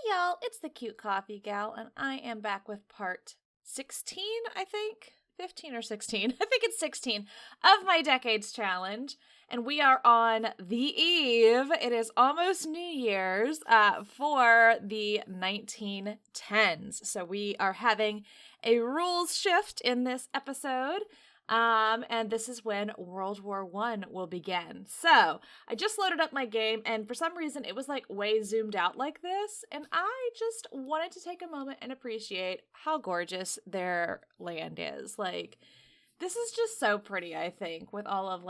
y'all, it's the Cute Coffee Gal, and I am back with part 16, I think. 15 or 16. I think it's 16 of my Decades Challenge. And we are on the eve. It is almost New Year's for the 1910s. So we are having a rules shift in this episode. And this is when World War I will begin. So I just loaded up my game, and for some reason it was like way zoomed out like this, and I just wanted to take a moment and appreciate how gorgeous their land is. Like, this is just so pretty, I think, with all of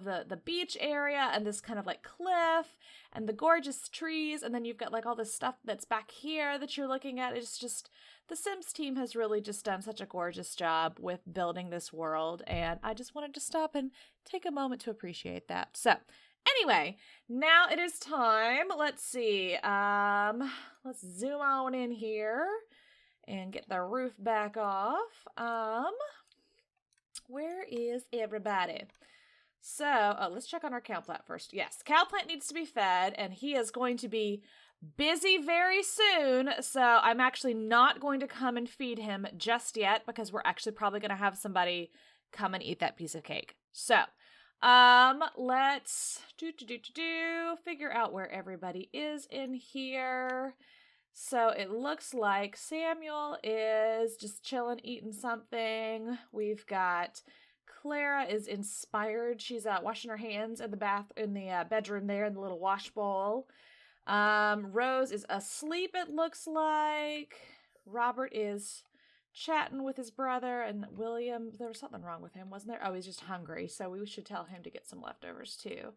the beach area and this kind of like cliff and the gorgeous trees, and then you've got like all this stuff that's back here that you're looking at. It's just, the Sims team has really just done such a gorgeous job with building this world, and I just wanted to stop and take a moment to appreciate that. So anyway, now it is time. Let's see. Let's zoom on in here and get the roof back off. Where is everybody? So, let's check on our cow plant first. Yes, cow plant needs to be fed, and he is going to be busy very soon. So I'm actually not going to come and feed him just yet, because we're actually probably going to have somebody come and eat that piece of cake. So, let's figure out where everybody is in here. So it looks like Samuel is just chilling, eating something. We've got Clara is inspired. She's washing her hands in the bedroom there in the little wash bowl. Rose is asleep, it looks like. Robert is chatting with his brother, and William, there was something wrong with him, wasn't there? Oh, he's just hungry, so we should tell him to get some leftovers too.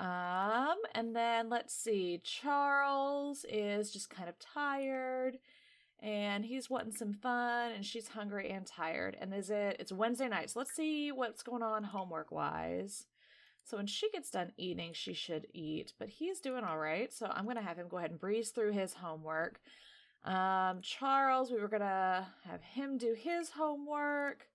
And then let's see, Charles is just kind of tired, and he's wanting some fun, and she's hungry and tired. And it's Wednesday night, so let's see what's going on homework-wise. So when she gets done eating, she should eat, but he's doing all right, so I'm going to have him go ahead and breeze through his homework. Charles, we were going to have him do his homework.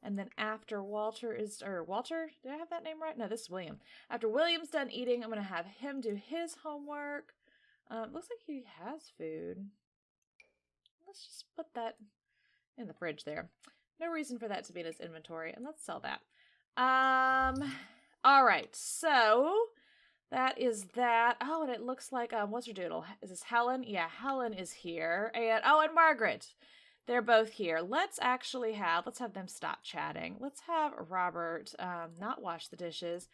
And then after Walter, did I have that name right? No, this is William. After William's done eating, I'm going to have him do his homework. Looks like he has food. Let's just put that in the fridge there. No reason for that to be in his inventory, and let's sell that. All right, so that is that. Oh, and it looks like, what's her doodle? Is this Helen? Yeah, Helen is here. And Margaret. They're both here. Let's have them stop chatting. Let's have Robert not wash the dishes.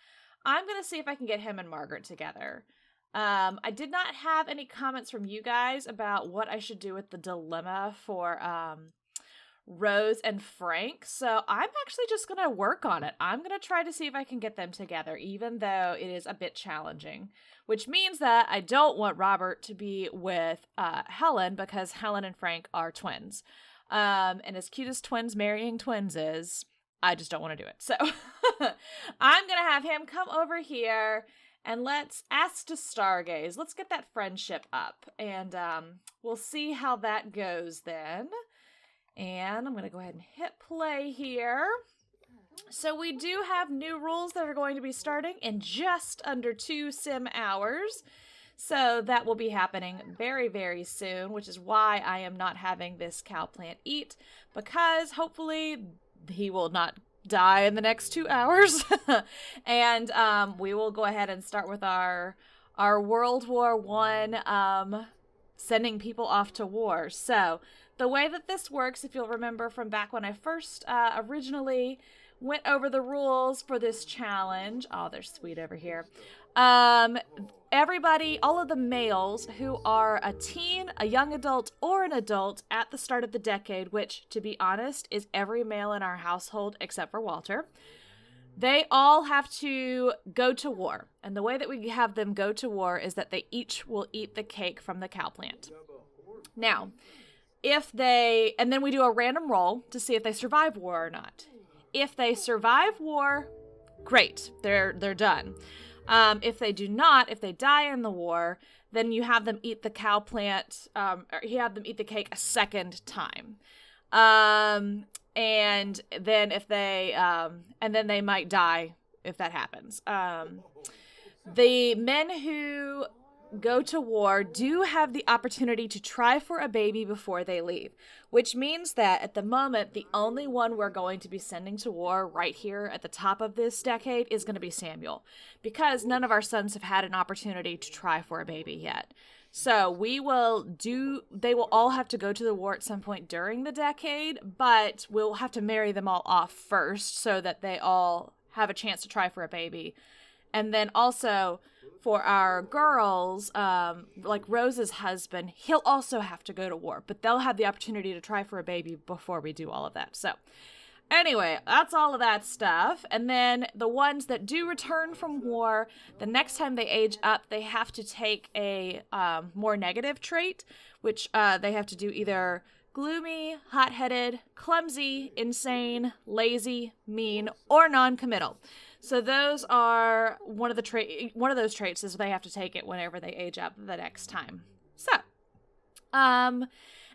I'm going to see if I can get him and Margaret together. I did not have any comments from you guys about what I should do with the dilemma for Rose and Frank, so I'm actually just going to work on it. I'm going to try to see if I can get them together, even though it is a bit challenging, which means that I don't want Robert to be with Helen, because Helen and Frank are twins. And as cute as twins marrying twins is, I just don't want to do it. So I'm going to have him come over here, and let's ask to stargaze. Let's get that friendship up, and we'll see how that goes then. And I'm going to go ahead and hit play here. So we do have new rules that are going to be starting in just under 2 sim hours. So that will be happening very, very soon, which is why I am not having this cow plant eat, because hopefully he will not die in the next 2 hours. And we will go ahead and start with our World War I, sending people off to war. So the way that this works, if you'll remember from back when I first originally went over the rules for this challenge. Oh, they're sweet over here. Everybody, all of the males who are a teen, a young adult, or an adult at the start of the decade, which, to be honest, is every male in our household except for Walter, they all have to go to war. And the way that we have them go to war is that they each will eat the cake from the cow plant. Now, and then we do a random roll to see if they survive war or not. If they survive war, great, they're done. If they do not, if they die in the war, then you have them eat the cow plant, or you have them eat the cake a second time. And then they might die if that happens. The men who go to war do have the opportunity to try for a baby before they leave, which means that at the moment, the only one we're going to be sending to war right here at the top of this decade is going to be Samuel, because none of our sons have had an opportunity to try for a baby yet. So they will all have to go to the war at some point during the decade, but we'll have to marry them all off first so that they all have a chance to try for a baby. And then also for our girls, like Rose's husband, he'll also have to go to war, but they'll have the opportunity to try for a baby before we do all of that. So anyway, that's all of that stuff. And then the ones that do return from war, the next time they age up, they have to take a more negative trait, which they have to do either gloomy, hot-headed, clumsy, insane, lazy, mean, or non-committal. So those are one of those traits is they have to take it whenever they age up the next time. So, and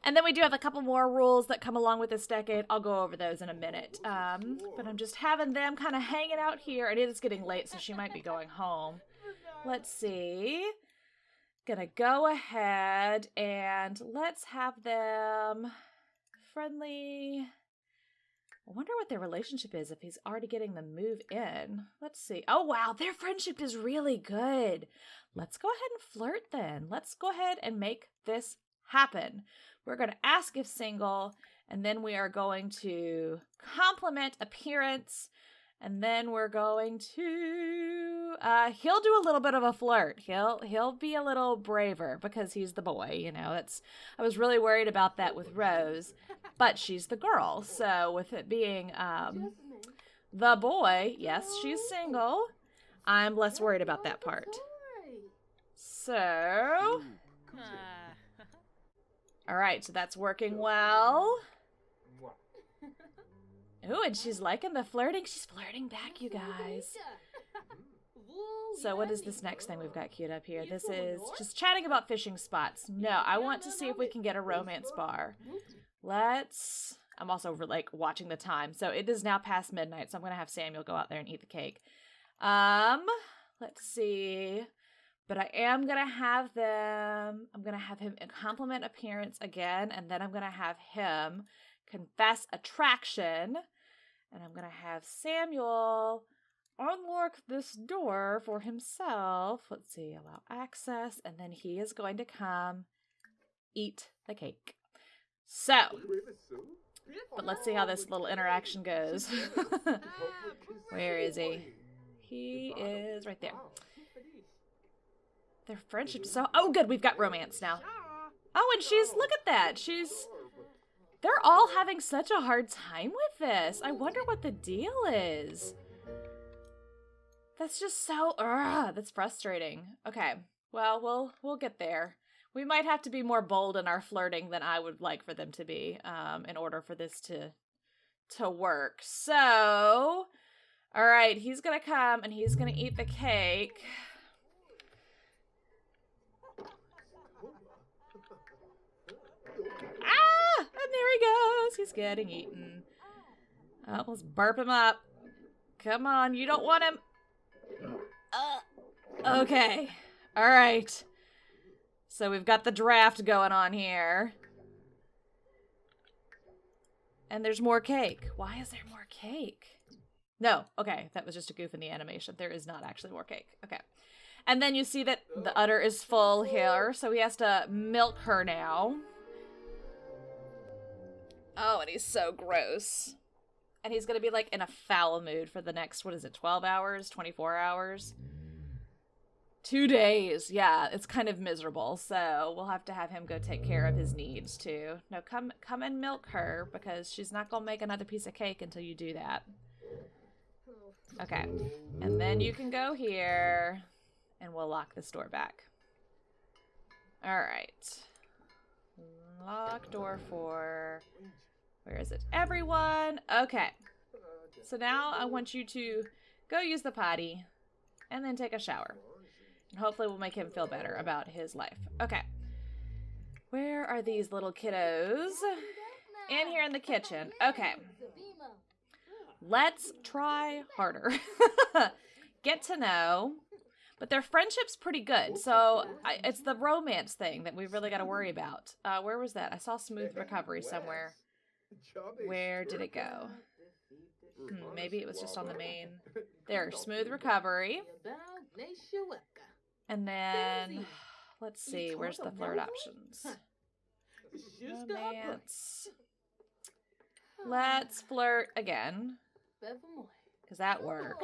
then we do have a couple more rules that come along with this decade. I'll go over those in a minute. But I'm just having them kind of hanging out here, and it is getting late, so she might be going home. Let's see. Gonna go ahead and let's have them friendly. I wonder what their relationship is if he's already getting them move in. Let's see. Oh, wow. Their friendship is really good. Let's go ahead and flirt then. Let's go ahead and make this happen. We're going to ask if single, and then we are going to compliment appearance, and then we're going to, he'll do a little bit of a flirt. He'll be a little braver because he's the boy, you know. I was really worried about that with Rose, but she's the girl. So with it being, the boy, yes, she's single. I'm less worried about that part. So, all right, so that's working well. Ooh, and she's liking the flirting. She's flirting back, you guys. So what is this next thing we've got queued up here? This is just chatting about fishing spots. No, I want to see if we can get a romance bar. I'm also like watching the time. So it is now past midnight, so I'm going to have Samuel go out there and eat the cake. Let's see. But I am going to have I'm going to have him compliment appearance again, and then I'm going to have him confess attraction, and I'm going to have Samuel unlock this door for himself. Let's see, allow access, and then he is going to come eat the cake. So, but let's see how this little interaction goes. Where is he? He is right there. Their friendship is so... Oh, good, we've got romance now. Oh, and look at that. They're all having such a hard time with this. I wonder what the deal is. That's just so, that's frustrating. Okay, well, we'll get there. We might have to be more bold in our flirting than I would like for them to be, in order for this to work. So, all right, he's gonna come and he's gonna eat the cake. And there he goes. He's getting eaten. Oh, let's burp him up. Come on, you don't want him. Okay. All right. So we've got the draft going on here. And there's more cake. Why is there more cake? No. Okay, that was just a goof in the animation. There is not actually more cake. Okay. And then you see that the udder is full here, so he has to milk her now. Oh, and he's so gross. And he's going to be, like, in a foul mood for the next, 12 hours? 24 hours? 2 days. Yeah, it's kind of miserable. So we'll have to have him go take care of his needs, too. No, come and milk her, because she's not going to make another piece of cake until you do that. Okay. And then you can go here, and we'll lock this door back. All right. Lock door for... Where is it? Everyone! Okay. So now I want you to go use the potty and then take a shower. And hopefully we'll make him feel better about his life. Okay. Where are these little kiddos? In here in the kitchen. Okay. Let's try harder. Get to know. But their friendship's pretty good, so it's the romance thing that we really got to worry about. Where was that? I saw smooth recovery somewhere. Where did it go? Maybe it was just on the main. There, smooth recovery. And then, let's see, where's the flirt options? Romance. Let's flirt again. Because that worked.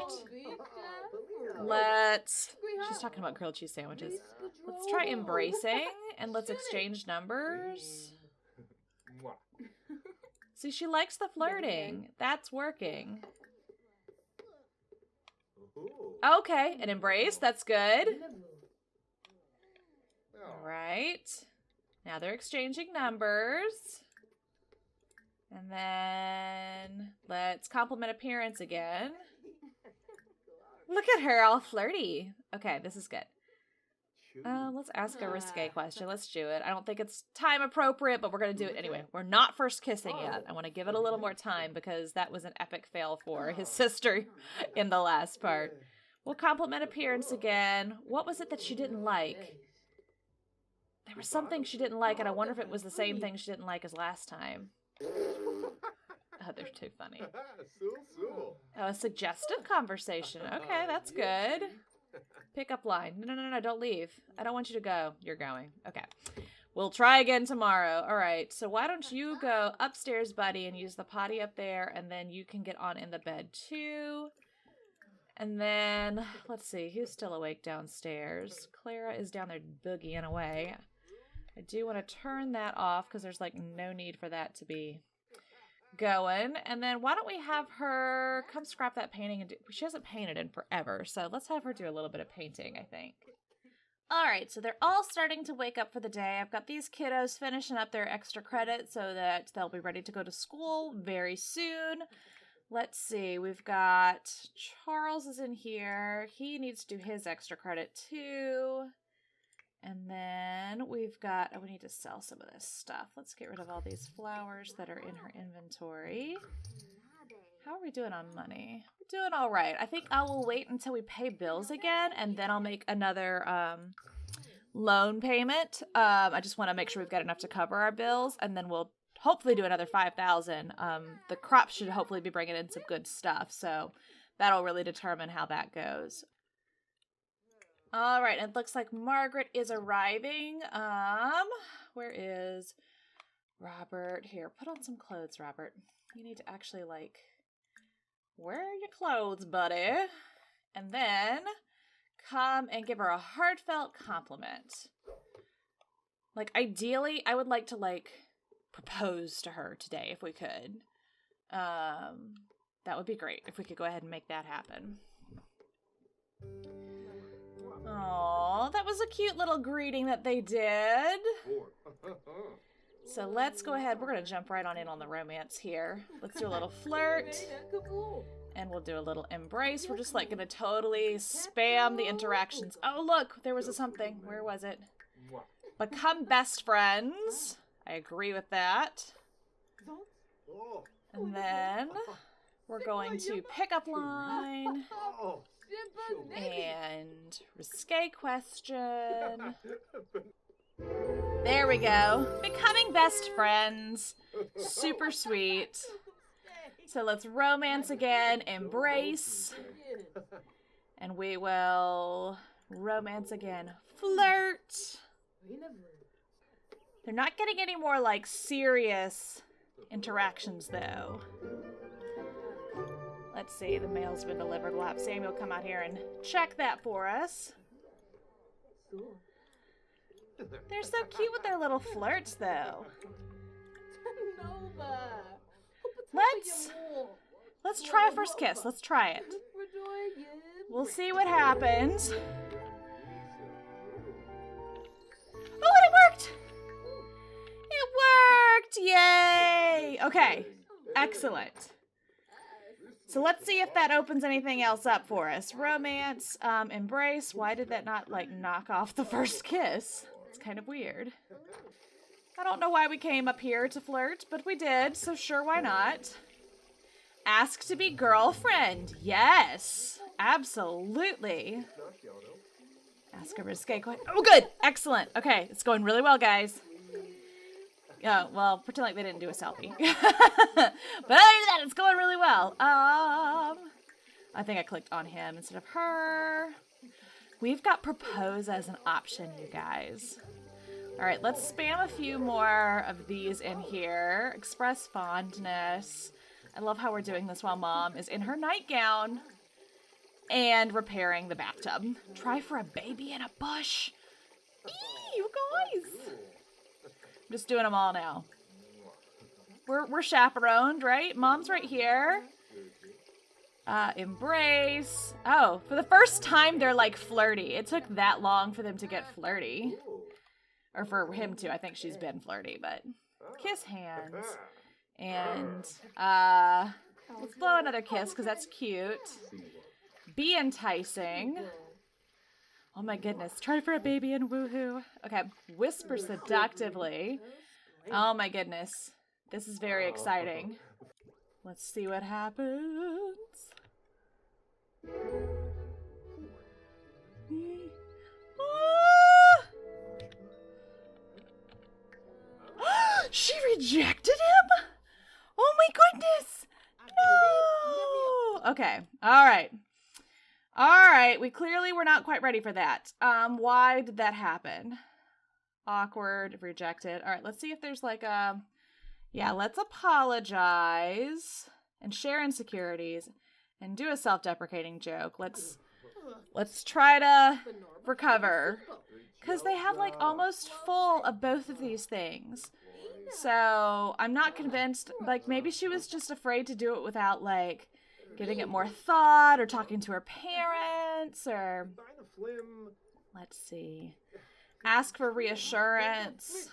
She's talking about grilled cheese sandwiches. Let's try embracing, and let's exchange numbers. See, she likes the flirting. That's working. Okay, an embrace. That's good. All right. Now they're exchanging numbers. And then let's compliment appearance again. Look at her, all flirty. Okay, this is good. Let's ask a risque question. Let's do it. I don't think it's time appropriate, but we're going to do it anyway. We're not first kissing yet. I want to give it a little more time because that was an epic fail for his sister in the last part. We'll compliment appearance again. What was it that she didn't like? There was something she didn't like, and I wonder if it was the same thing she didn't like as last time. Oh, they're too funny. Oh, a suggestive conversation. Okay, that's good. Pickup line. No, don't leave. I don't want you to go. You're going. Okay. We'll try again tomorrow. All right, so why don't you go upstairs, buddy, and use the potty up there, and then you can get on in the bed, too. And then, let's see, who's still awake downstairs? Clara is down there boogieing away. I do want to turn that off because there's, like, no need for that to be going. And then why don't we have her come scrap that painting and she hasn't painted in forever, so let's have her do a little bit of painting, I think. All right, so they're all starting to wake up for the day. I've got these kiddos finishing up their extra credit so that they'll be ready to go to school very soon. Let's see, we've got Charles is in here. He needs to do his extra credit too. And then we've got, we need to sell some of this stuff. Let's get rid of all these flowers that are in her inventory. How are we doing on money? We're doing all right. I think I will wait until we pay bills again, and then I'll make another loan payment. I just want to make sure we've got enough to cover our bills, and then we'll hopefully do another $5,000. The crop should hopefully be bringing in some good stuff, so that'll really determine how that goes. All right, it looks like Margaret is arriving. Where is Robert? Here, put on some clothes, Robert. You need to actually, like, wear your clothes, buddy. And then come and give her a heartfelt compliment. Like, ideally, I would like to, like, propose to her today if we could. That would be great if we could go ahead and make that happen. Aw, that was a cute little greeting that they did. So let's go ahead. We're going to jump right on in on the romance here. Let's do a little flirt. And we'll do a little embrace. We're just like going to totally spam the interactions. Oh, look, there was a something. Where was it? Become best friends. I agree with that. And then we're going to pick up line. And risque question. There we go. Becoming best friends. Super sweet. So let's romance again. Embrace. And we will romance again. Flirt. They're not getting any more, like, serious interactions, though. Let's see, the mail's been delivered. We'll have Samuel come out here and check that for us. They're so cute with their little flirts, though. Let's try a first kiss. Let's try it. We'll see what happens. Oh, and it worked! It worked! Yay! Okay, excellent. So let's see if that opens anything else up for us. Romance, embrace. Why did that not, like, knock off the first kiss? It's kind of weird. I don't know why we came up here to flirt, but we did, so sure, why not? Ask to be girlfriend. Yes, absolutely. Ask a risque question. Oh, good. Excellent. Okay, it's going really well, guys. Yeah, well, pretend like they didn't do a selfie. But other than that, it's going really well. I think I clicked on him instead of her. We've got propose as an option, you guys. All right, let's spam a few more of these in here. Express fondness. I love how we're doing this while Mom is in her nightgown and repairing the bathtub. Try for a baby in a bush. Eee, you guys. I'm just doing them all now. We're chaperoned, right? Mom's right here. Embrace. Oh, for the first time, they're like flirty. It took that long for them to get flirty. Or for him to. I think she's been flirty, but kiss hands. And let's blow another kiss because that's cute. Be enticing. Oh my goodness. Try for a baby and woohoo. Okay. Whisper seductively. Oh my goodness. This is very exciting. Let's see what happens. She rejected him? Oh my goodness. No. Okay. All right. All right. We clearly were not quite ready for that. Why did that happen? Awkward, rejected. All right. Let's see if there's like a... Yeah, let's apologize and share insecurities and do a self-deprecating joke. Let's try to recover. Because they have like almost full of both of these things. So I'm not convinced, like maybe she was just afraid to do it without like giving it more thought or talking to her parents or let's see. Ask for reassurance.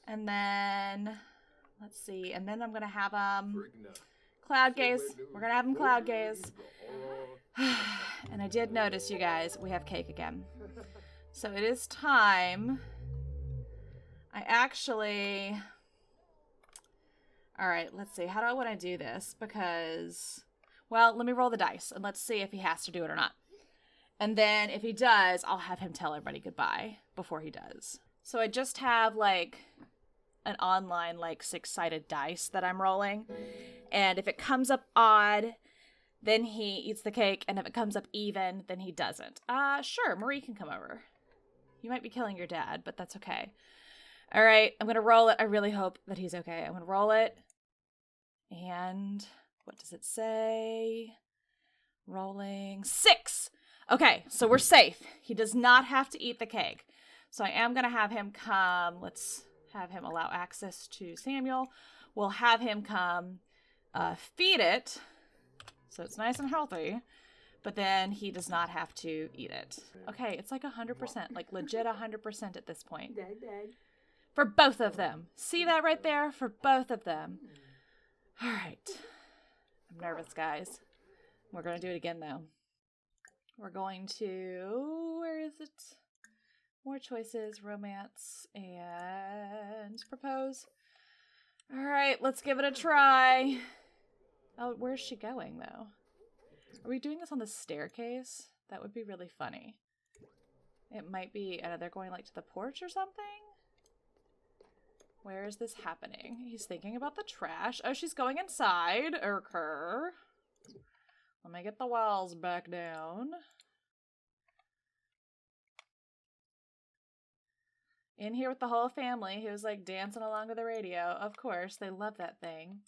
And then let's see. And then I'm going to have cloud gaze. We're going to have him cloud gaze. And I did notice, you guys, we have cake again. So it is time. I actually... Alright, let's see. How do I want to do this? Because... Well, let me roll the dice, and let's see if he has to do it or not. And then, if he does, I'll have him tell everybody goodbye before he does. So I just have, like, an online, like, 6-sided dice that I'm rolling. And if it comes up odd, then he eats the cake. And if it comes up even, then he doesn't. Sure, Marie can come over. You might be killing your dad, but that's okay. All right, I'm going to roll it. I really hope that he's okay. I'm going to roll it. And what does it say? Rolling 6. Okay, so we're safe. He does not have to eat the cake. So I am going to have him come. Let's have him allow access to Samuel. We'll have him come feed it. So it's nice and healthy. But then he does not have to eat it. Okay, it's like 100%. Like legit 100% at this point. For both of them. See that right there? For both of them. All right. I'm nervous, guys. We're going to do it again, though. We're going to... Where is it? More choices, romance, and propose. All right, let's give it a try. Oh, where's she going, though? Are we doing this on the staircase? That would be really funny. It might be... they're going, like, to the porch or something? Where is this happening? He's thinking about the trash. Oh, she's going inside. Her. Let me get the walls back down. In here with the whole family who's like dancing along with the radio. Of course, they love that thing.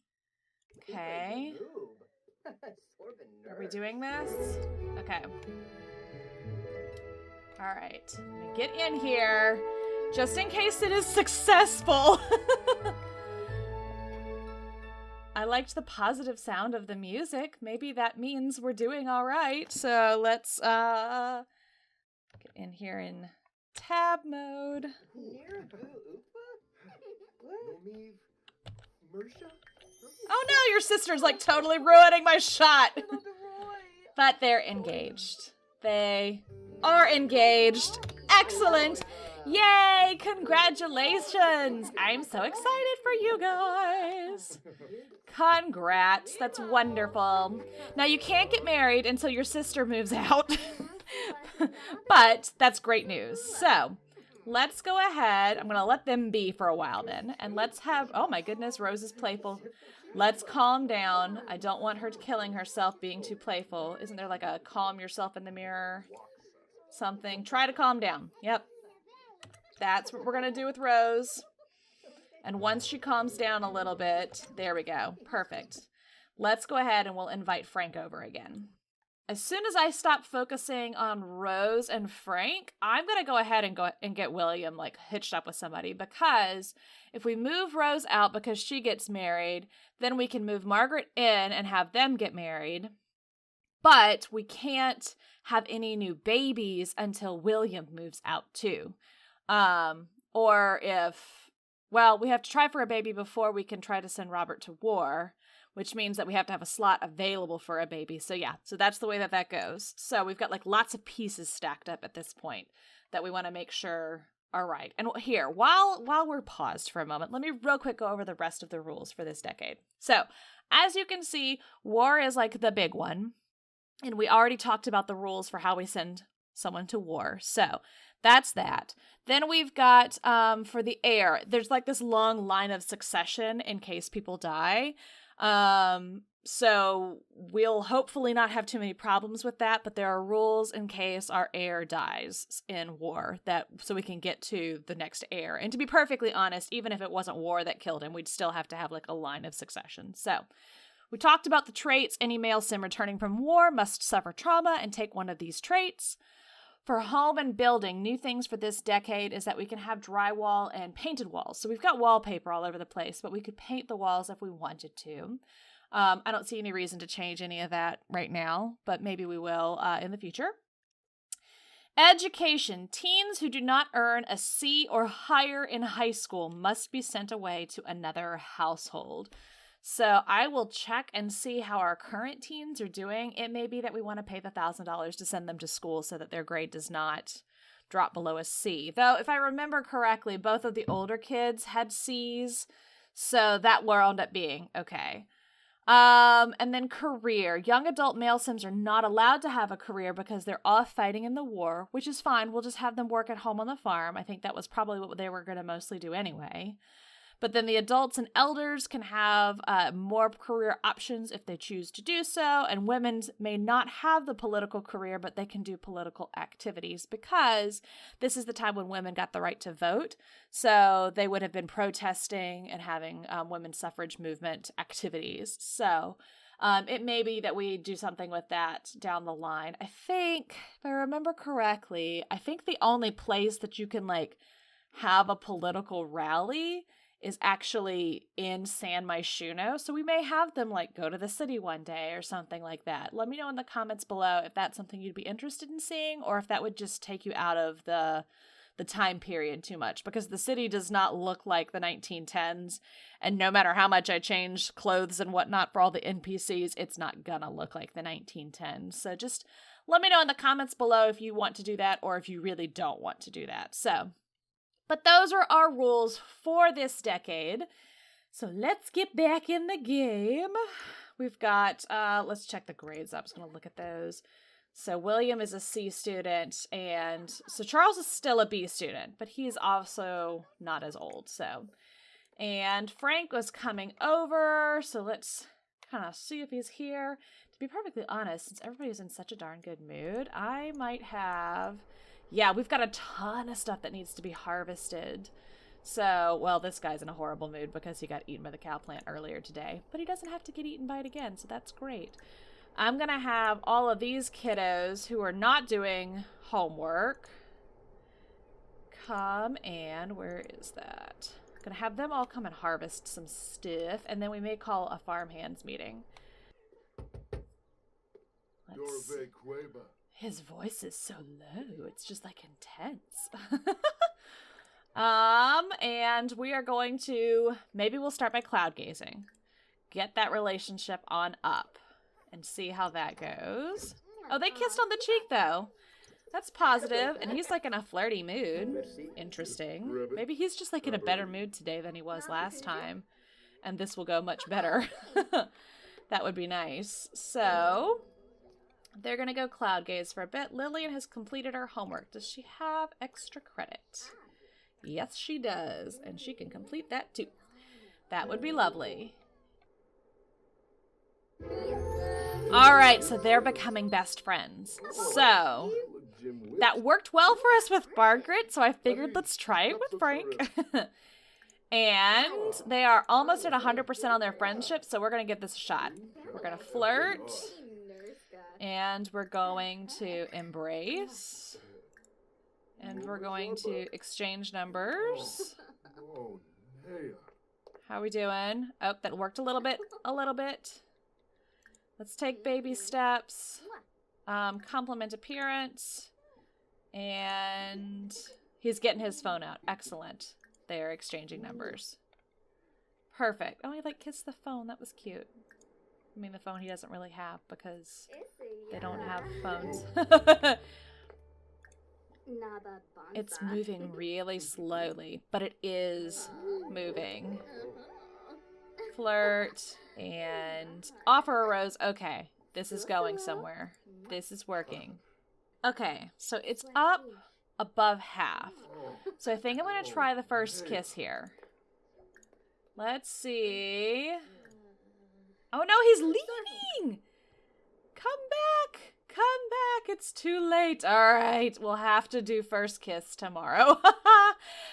Okay. Are we doing this? Okay. All right. Let me get in here. Just in case it is successful. I liked the positive sound of the music. Maybe that means we're doing all right. So let's get in here in tab mode. Oh no, your sister's like totally ruining my shot. But they're engaged. They are engaged. Excellent. Yay! Congratulations! I'm so excited for you guys. Congrats. That's wonderful. Now, you can't get married until your sister moves out. But that's great news. So let's go ahead. I'm going to let them be for a while then. And let's have, oh my goodness, Rose is playful. Let's calm down. I don't want her killing herself being too playful. Isn't there like a calm yourself in the mirror? Something. Try to calm down. Yep. That's what we're going to do with Rose. And once she calms down a little bit, there we go. Perfect. Let's go ahead and we'll invite Frank over again. As soon as I stop focusing on Rose and Frank, I'm going to go ahead and get William like hitched up with somebody, because if we move Rose out because she gets married, then we can move Margaret in and have them get married. But we can't have any new babies until William moves out too. Or if, well, we have to try for a baby before we can try to send Robert to war, which means that we have to have a slot available for a baby. So yeah, so that's the way that goes. So we've got like lots of pieces stacked up at this point that we want to make sure are right. And here, while we're paused for a moment, let me real quick go over the rest of the rules for this decade. So as you can see, war is like the big one. And we already talked about the rules for how we send someone to war. So that's that. Then we've got, for the heir, there's like this long line of succession in case people die. So we'll hopefully not have too many problems with that, but there are rules in case our heir dies in war so we can get to the next heir. And to be perfectly honest, even if it wasn't war that killed him, we'd still have to have like a line of succession. So we talked about the traits. Any male sim returning from war must suffer trauma and take one of these traits. For home and building, new things for this decade is that we can have drywall and painted walls. So we've got wallpaper all over the place, but we could paint the walls if we wanted to. I don't see any reason to change any of that right now, but maybe we will in the future. Education. Teens who do not earn a C or higher in high school must be sent away to another household. So I will check and see how our current teens are doing. It may be that we want to pay the $1,000 to send them to school so that their grade does not drop below a C. Though, if I remember correctly, both of the older kids had C's, so that wound up being okay. And then career. Young adult male sims are not allowed to have a career because they're off fighting in the war, which is fine. We'll just have them work at home on the farm. I think that was probably what they were going to mostly do anyway. But then the adults and elders can have more career options if they choose to do so. And women may not have the political career, but they can do political activities because this is the time when women got the right to vote. So they would have been protesting and having women's suffrage movement activities. So it may be that we do something with that down the line. I think, if I remember correctly, I think the only place that you can like have a political rally is actually in San Myshuno. So we may have them like go to the city one day or something like that. Let me know in the comments below if that's something you'd be interested in seeing, or if that would just take you out of the time period too much, because the city does not look like the 1910s. And no matter how much I change clothes and whatnot for all the NPCs, it's not gonna look like the 1910s. So just let me know in the comments below if you want to do that or if you really don't want to do that. So, but those are our rules for this decade. So let's get back in the game. We've got, let's check the grades. I was going to look at those. So William is a C student, and so Charles is still a B student, but he's also not as old. So, and Frank was coming over, so let's kind of see if he's here. To be perfectly honest, since everybody's in such a darn good mood, I might have... Yeah, we've got a ton of stuff that needs to be harvested. So, well, this guy's in a horrible mood because he got eaten by the cow plant earlier today. But he doesn't have to get eaten by it again, so that's great. I'm going to have all of these kiddos who are not doing homework come and... Where is that? I'm going to have them all come and harvest some stuff, and then we may call a farmhands meeting. Let's see. His voice is so low. It's just like intense. And we are going to, maybe we'll start by cloud gazing. Get that relationship on up and see how that goes. Oh, they kissed on the cheek though. That's positive. And he's like in a flirty mood. Interesting. Maybe he's just like in a better mood today than he was last time. And this will go much better. That would be nice. So... They're going to go cloud gaze for a bit. Lillian has completed her homework. Does she have extra credit? Yes, she does. And she can complete that too. That would be lovely. All right, so they're becoming best friends. So that worked well for us with Margaret, so I figured let's try it with Frank. And they are almost at 100% on their friendship, so we're going to give this a shot. We're going to flirt. And we're going to embrace. And we're going to exchange numbers. How are we doing? Oh, that worked a little bit. Let's take baby steps. Compliment appearance. And he's getting his phone out. Excellent. They're exchanging numbers. Perfect. Oh, he like kissed the phone. That was cute. I mean, the phone he doesn't really have because they don't have phones. It's moving really slowly, but it is moving. Flirt and offer a rose. Okay, this is going somewhere. This is working. Okay, so it's up above half. So I think I'm going to try the first kiss here. Let's see. Oh no, he's leaving! Come back! Come back! It's too late. All right, we'll have to do first kiss tomorrow.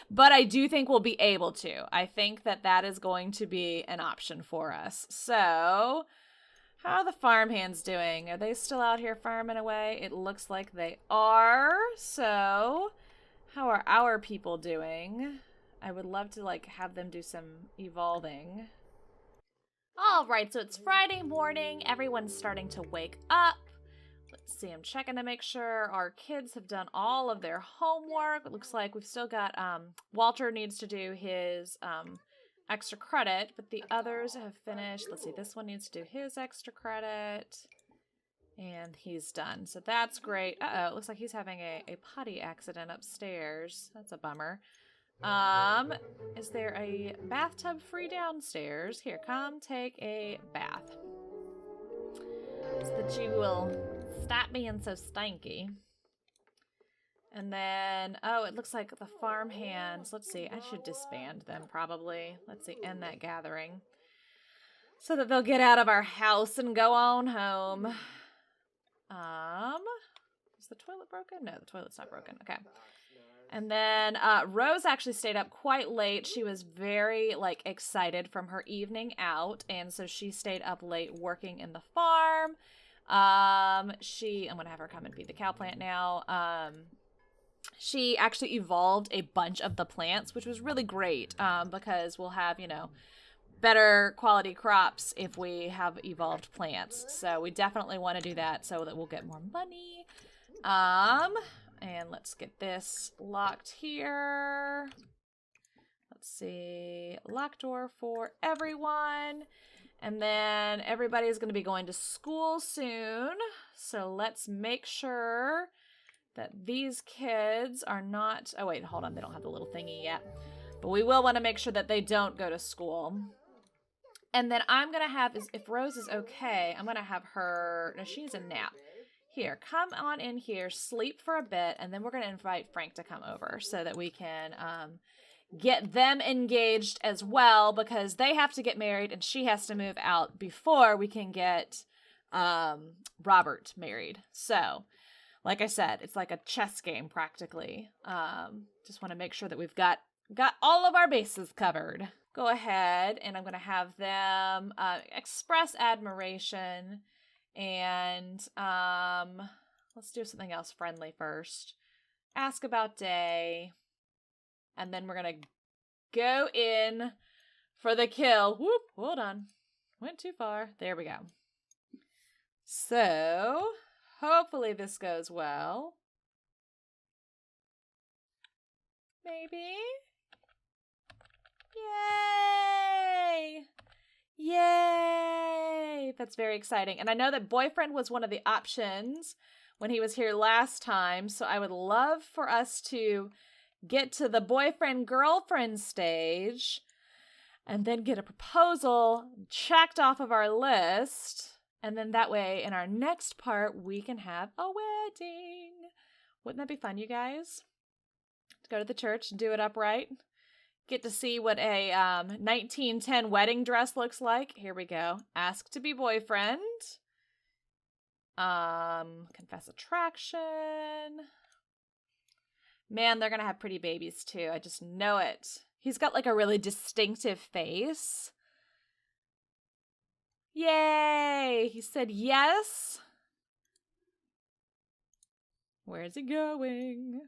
But I do think we'll be able to. I think that that is going to be an option for us. So, how are the farmhands doing? Are they still out here farming away? It looks like they are. So, how are our people doing? I would love to like have them do some evolving. All right, so it's Friday morning. Everyone's starting to wake up. Let's see, I'm checking to make sure our kids have done all of their homework. It looks like we've still got, Walter needs to do his extra credit, but the others have finished. Let's see, this one needs to do his extra credit, and he's done. So that's great. Uh-oh, it looks like he's having a potty accident upstairs. That's a bummer. Is there a bathtub free downstairs? Here, come take a bath. So that you will stop being so stinky. And then, oh, it looks like the farmhands. Let's see, I should disband them probably. Let's see, end that gathering. So that they'll get out of our house and go on home. Is the toilet broken? No, the toilet's not broken. Okay. And then Rose actually stayed up quite late. She was very like excited from her evening out, and so she stayed up late working in the farm. I'm gonna have her come and feed the cow plant now. She actually evolved a bunch of the plants, which was really great because we'll have, you know, better quality crops if we have evolved plants. So we definitely want to do that so that we'll get more money. And let's get this locked here. Let's see. Locked door for everyone. And then everybody's going to be going to school soon. So let's make sure that these kids are not... Oh, wait, hold on. They don't have the little thingy yet. But we will want to make sure that they don't go to school. And then I'm going to have... If Rose is okay, I'm going to have her... No, she needs a nap. Here, come on in here, sleep for a bit, and then we're going to invite Frank to come over so that we can get them engaged as well, because they have to get married and she has to move out before we can get Robert married. So, like I said, it's like a chess game practically. Just want to make sure that we've got all of our bases covered. Go ahead, and I'm going to have them express admiration. And let's do something else friendly first. Ask about day. And then we're going to go in for the kill. Whoop, hold on. Went too far. There we go. So, hopefully this goes well. Maybe. Yay! Yay! That's very exciting. And I know that boyfriend was one of the options when he was here last time, so I would love for us to get to the boyfriend-girlfriend stage and then get a proposal checked off of our list And then that way, in our next part, we can have a wedding. Wouldn't that be fun, you guys? To go to the church and do it upright. Get to see what a 1910 wedding dress looks like. Here we go. Ask to be boyfriend. Confess attraction. Man, they're going to have pretty babies too. I just know it. He's got like a really distinctive face. Yay! He said yes. Where's he going?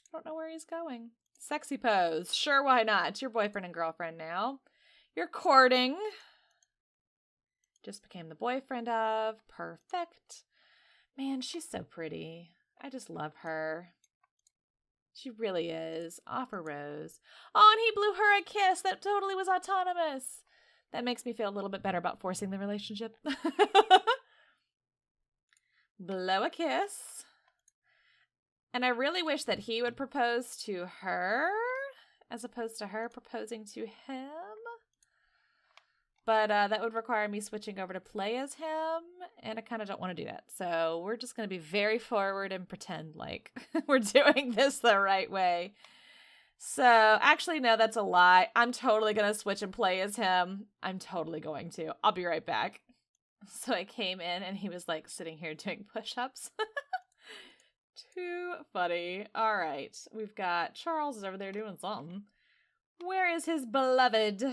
I don't know where he's going. Sexy pose. Sure, why not? It's your boyfriend and girlfriend now. You're courting. Just became the boyfriend of. Perfect. Man, she's so pretty. I just love her. She really is. Offer rose. Oh, and he blew her a kiss. That totally was autonomous. That makes me feel a little bit better about forcing the relationship. Blow a kiss. And I really wish that he would propose to her as opposed to her proposing to him. But that would require me switching over to play as him, and I kind of don't want to do that. So we're just going to be very forward and pretend like we're doing this the right way. So actually, no, that's a lie. I'm totally going to switch and play as him. I'm totally going to. I'll be right back. So I came in, and he was like sitting here doing push-ups. Too funny. All right. We've got Charles is over there doing something. Where is his beloved?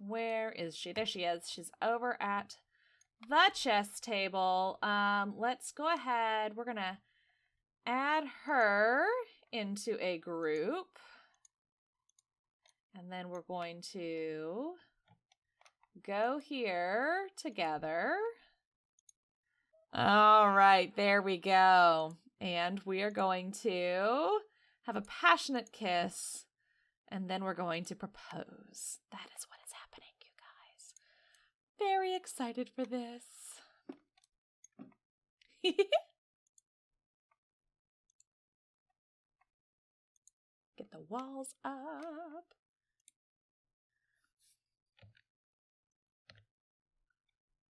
Where is she? There she is. She's over at the chess table. Let's go ahead. We're going to add her into a group. And then we're going to go here together. All right, there we go. And we are going to have a passionate kiss, and then we're going to propose. That is what is happening, you guys. Very excited for this. Get the walls up.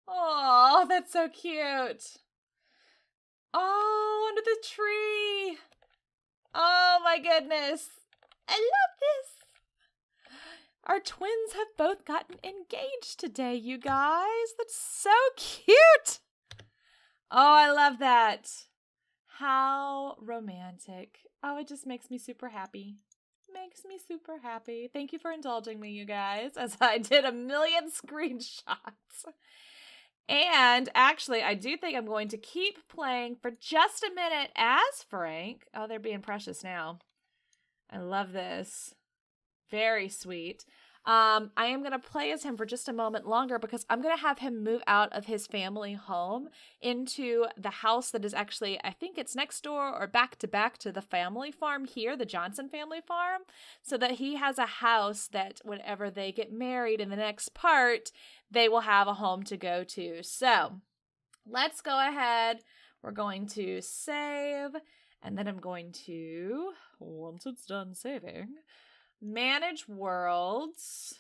Oh, that's so cute. Oh, under the tree. Oh my goodness. I love this. Our twins have both gotten engaged today, you guys. That's so cute. Oh, I love that. How romantic. Oh, it just makes me super happy. Makes me super happy. Thank you for indulging me, you guys, as I did a million screenshots. And actually, I do think I'm going to keep playing for just a minute as Frank. Oh, they're being precious now. I love this. Very sweet. I am going to play as him for just a moment longer because I'm going to have him move out of his family home into the house that is actually, I think it's next door or back to the family farm here, the Johnson family farm, so that he has a house that whenever they get married in the next part, they will have a home to go to. So let's go ahead. We're going to save, and then I'm going to, once it's done saving, manage worlds,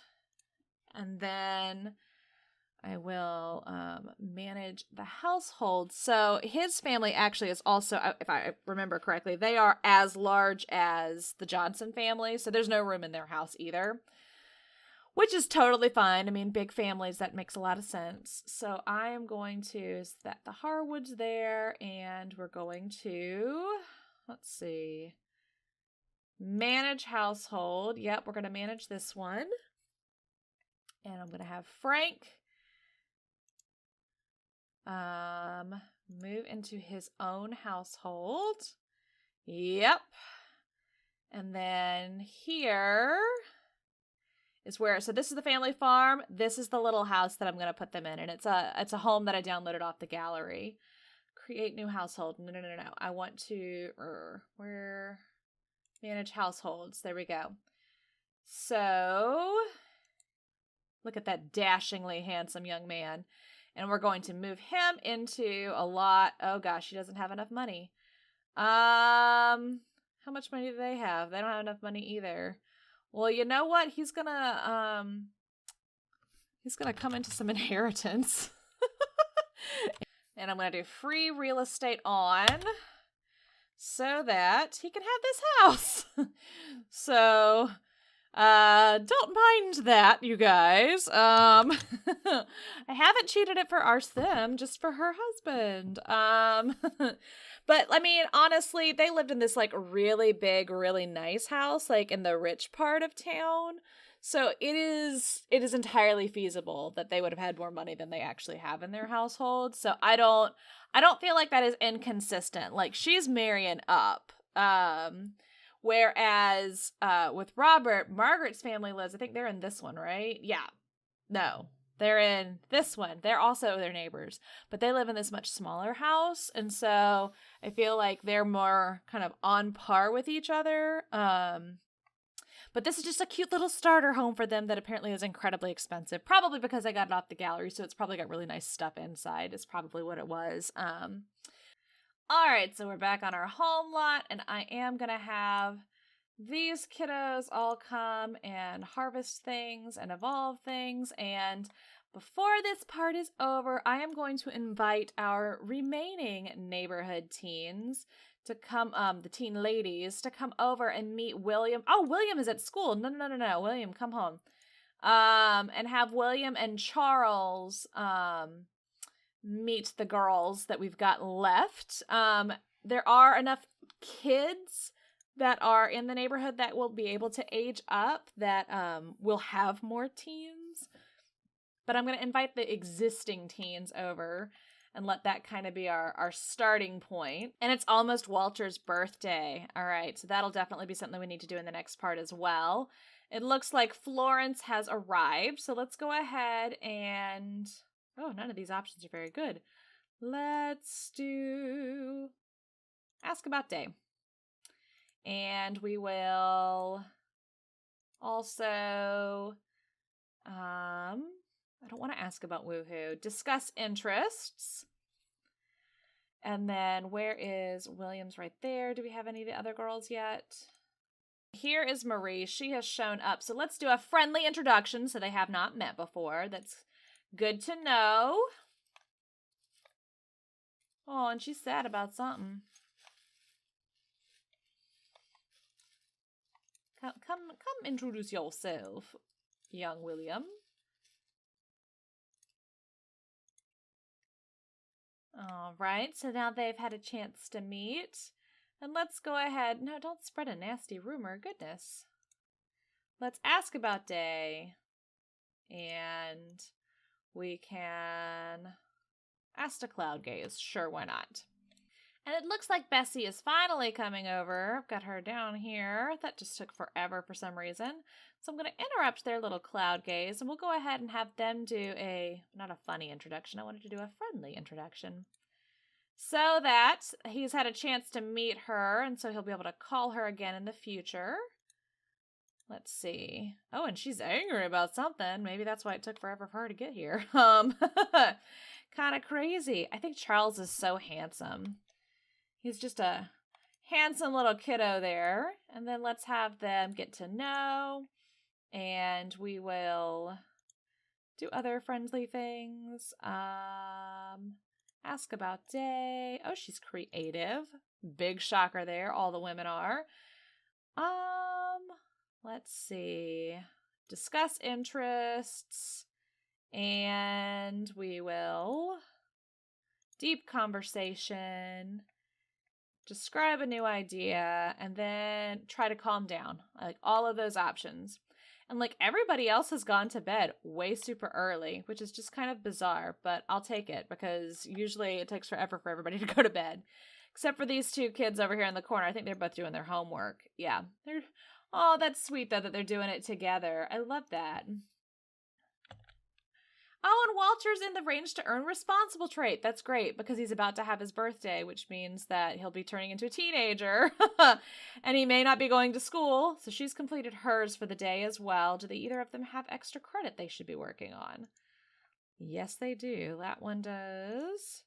and then I will manage the household. So his family actually is also, if I remember correctly, they are as large as the Johnson family, so there's no room in their house either, which is totally fine. I mean, big families, that makes a lot of sense. So I am going to set the Harwood's there, and we're going to, let's see, manage household. Yep, we're going to manage this one. And I'm going to have Frank move into his own household. Yep. And then here is where, so this is the family farm. This is the little house that I'm going to put them in. And it's a home that I downloaded off the gallery. Create new household. No. I want to, where... manage households. There we go. So, look at that dashingly handsome young man. And we're going to move him into a lot. Oh gosh, he doesn't have enough money. How much money do they have? They don't have enough money either. Well, you know what? He's gonna He's going to come into some inheritance. And I'm going to do free real estate on so that he can have this house. So, don't mind that, you guys. I haven't cheated it for our sim, just for her husband. But I mean, honestly, they lived in this like really big, really nice house, like in the rich part of town. So it is entirely feasible that they would have had more money than they actually have in their household. So I don't feel like that is inconsistent. Like, she's marrying up. Whereas with Robert, Margaret's family lives, I think they're in this one, right? Yeah. No, they're in this one. They're also their neighbors, but they live in this much smaller house. And so I feel like they're more kind of on par with each other. But this is just a cute little starter home for them that apparently is incredibly expensive. Probably because I got it off the gallery, so it's probably got really nice stuff inside. Is probably what it was. All right, so we're back on our home lot, and I am going to have these kiddos all come and harvest things and evolve things. And before this part is over, I am going to invite our remaining neighborhood teens to come, the teen ladies, to come over and meet William. Oh, William is at school. No. William, come home. And have William and Charles, meet the girls that we've got left. There are enough kids that are in the neighborhood that will be able to age up that will have more teens. But I'm going to invite the existing teens over and let that kind of be our starting point. And it's almost Walter's birthday. All right, so that'll definitely be something we need to do in the next part as well. It looks like Florence has arrived, so let's go ahead and... Oh, none of these options are very good. Let's do Ask About Day. And we will also, I don't want to ask about woohoo. Discuss interests. And then where is Williams? Right there. Do we have any of the other girls yet? Here is Marie. She has shown up. So let's do a friendly introduction so they have not met before. That's good to know. Oh, and she's sad about something. Come introduce yourself, young William. All right, so now they've had a chance to meet. And let's go ahead. No, don't spread a nasty rumor. Goodness. Let's ask about Day. And we can ask to cloud gaze. Sure, why not? And it looks like Bessie is finally coming over. I've got her down here. That just took forever for some reason. So I'm going to interrupt their little cloud gaze, and we'll go ahead and have them do not a funny introduction. I wanted to do a friendly introduction. So that he's had a chance to meet her, and so he'll be able to call her again in the future. Let's see. Oh, and she's angry about something. Maybe that's why it took forever for her to get here. Kind of crazy. I think Charles is so handsome. He's just a handsome little kiddo there. And then let's have them get to know. And we will do other friendly things. Ask about Day. Oh, she's creative. Big shocker there. All the women are. Let's see. Discuss interests. And we will deep conversation. Describe a new idea, and then try to calm down. I like all of those options. And like everybody else has gone to bed way super early, which is just kind of bizarre, but I'll take it because usually it takes forever for everybody to go to bed. Except for these two kids over here in the corner. I think they're both doing their homework. Yeah. Oh, that's sweet though that they're doing it together. I love that. Oh, and Walter's in the range to earn responsible trait. That's great because he's about to have his birthday, which means that he'll be turning into a teenager. And he may not be going to school. So she's completed hers for the day as well. Do they either of them have extra credit they should be working on? Yes, they do. That one does.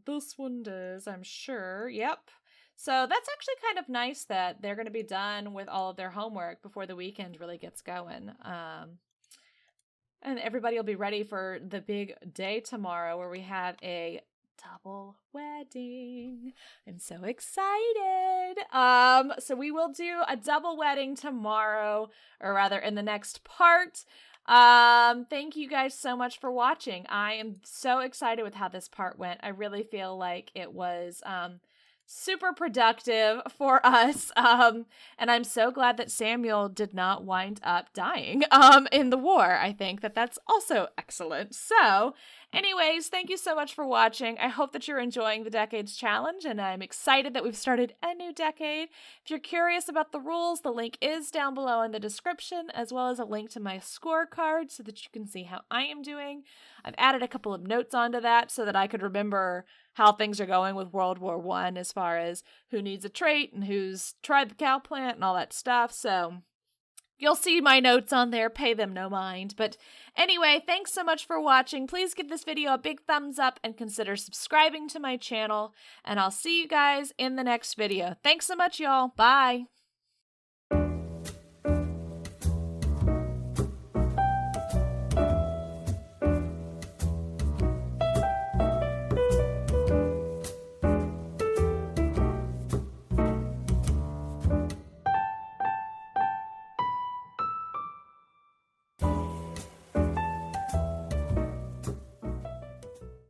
This one does, I'm sure. Yep. So that's actually kind of nice that they're going to be done with all of their homework before the weekend really gets going. And everybody will be ready for the big day tomorrow where we have a double wedding. I'm so excited. So we will do a double wedding tomorrow, or rather in the next part. Thank you guys so much for watching. I am so excited with how this part went. I really feel like it was super productive for us. And I'm so glad that Samuel did not wind up dying in the war. I think that that's also excellent. So anyways, thank you so much for watching. I hope that you're enjoying the Decades Challenge, and I'm excited that we've started a new decade. If you're curious about the rules, the link is down below in the description, as well as a link to my scorecard so that you can see how I am doing. I've added a couple of notes onto that so that I could remember how things are going with World War I as far as who needs a trait and who's tried the cow plant and all that stuff. So you'll see my notes on there. Pay them no mind. But anyway, thanks so much for watching. Please give this video a big thumbs up and consider subscribing to my channel. And I'll see you guys in the next video. Thanks so much, y'all. Bye.